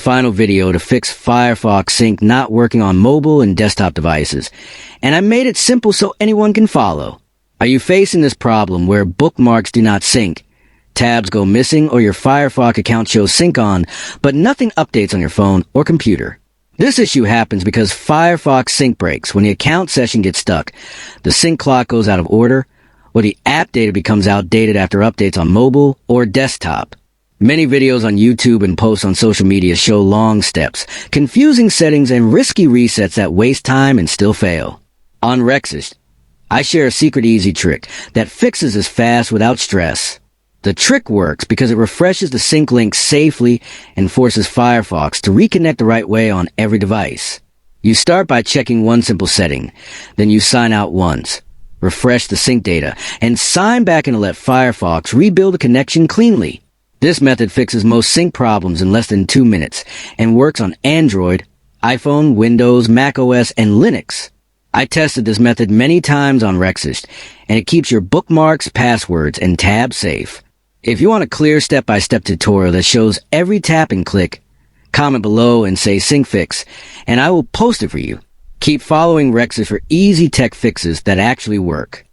final video to fix Firefox Sync not working on mobile and desktop devices, and I made it simple so anyone can follow. Are you facing this problem where bookmarks do not sync, tabs go missing, or your Firefox account shows sync on, but nothing updates on your phone or computer? This issue happens because Firefox Sync breaks when the account session gets stuck, the sync clock goes out of order, or the app data becomes outdated after updates on mobile or desktop. Many videos on YouTube and posts on social media show long steps, confusing settings, and risky resets that waste time and still fail. On Rexist, I share a secret easy trick that fixes this fast without stress. The trick works because it refreshes the sync link safely and forces Firefox to reconnect the right way on every device. You start by checking one simple setting, then you sign out once, refresh the sync data, and sign back in to let Firefox rebuild the connection cleanly. This method fixes most sync problems in less than 2 minutes and works on Android, iPhone, Windows, macOS, and Linux. I tested this method many times on Rexist, and it keeps your bookmarks, passwords, and tabs safe. If you want a clear step-by-step tutorial that shows every tap and click, comment below and say Sync Fix, and I will post it for you. Keep following Rexist for easy tech fixes that actually work.